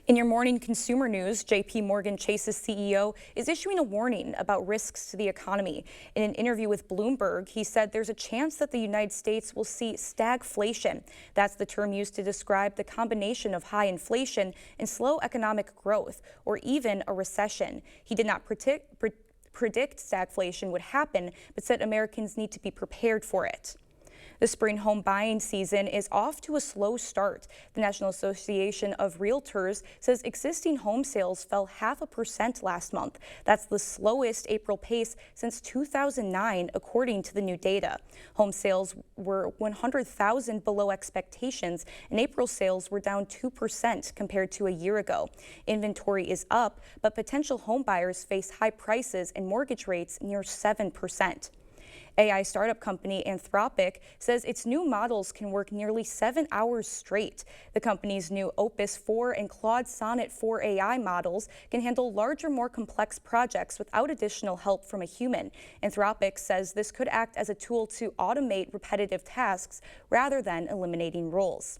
In your morning consumer news, JP Morgan Chase's CEO is issuing a warning about risks to the economy. In an interview with Bloomberg, he said there's a chance that the United States will see stagflation. That's the term used to describe the combination of high inflation and slow economic growth, or even a recession. He did not predict stagflation would happen, but said Americans need to be prepared for it. The spring home buying season is off to a slow start. The National Association of Realtors says existing home sales fell 0.5% last month. That's the slowest April pace since 2009, according to the new data. Home sales were 100,000 below expectations, and April sales were down 2% compared to a year ago. Inventory is up, but potential home buyers face high prices and mortgage rates near 7%. AI startup company Anthropic says its new models can work nearly 7 hours straight. The company's new Opus 4 and Claude Sonnet 4 AI models can handle larger, more complex projects without additional help from a human. Anthropic says this could act as a tool to automate repetitive tasks rather than eliminating roles.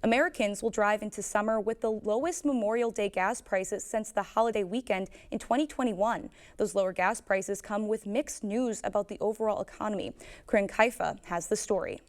Americans will drive into summer with the lowest Memorial Day gas prices since the holiday weekend in 2021. Those lower gas prices come with mixed news about the overall economy. Corinne Kaifa has the story.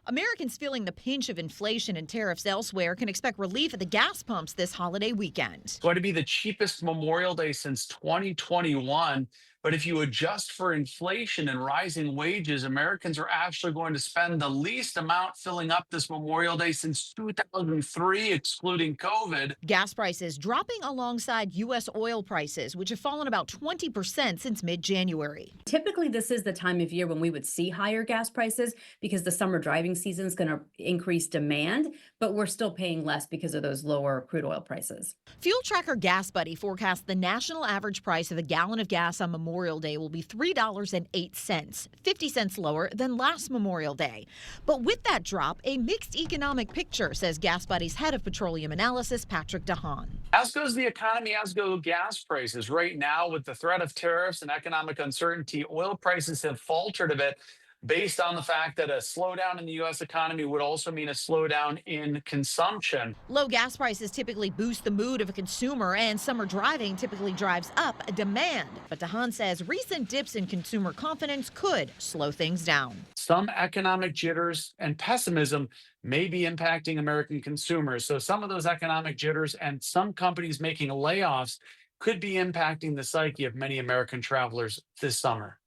Americans feeling the pinch of inflation and tariffs elsewhere can expect relief at the gas pumps this holiday weekend. It's going to be the cheapest Memorial Day since 2021. But if you adjust for inflation and rising wages, Americans are actually going to spend the least amount filling up this Memorial Day since 2003, excluding COVID. Gas prices dropping alongside U.S. oil prices, which have fallen about 20% since mid-January. Typically, this is the time of year when we would see higher gas prices because the summer driving season is going to increase demand, but we're still paying less because of those lower crude oil prices. Fuel tracker Gas Buddy forecasts the national average price of a gallon of gas on Memorial Day will be $3.08, 50 cents lower than last Memorial Day. But with that drop, a mixed economic picture, says Gas Buddy's head of petroleum analysis, Patrick DeHaan. As goes the economy, as go gas prices. Right now, with the threat of tariffs and economic uncertainty, oil prices have faltered a bit, based on the fact that a slowdown in the U.S. economy would also mean a slowdown in consumption. Low gas prices typically boost the mood of a consumer, and summer driving typically drives up demand. But DeHaan says recent dips in consumer confidence could slow things down. Some economic jitters and pessimism may be impacting American consumers. So some of those economic jitters and some companies making layoffs could be impacting the psyche of many American travelers this summer.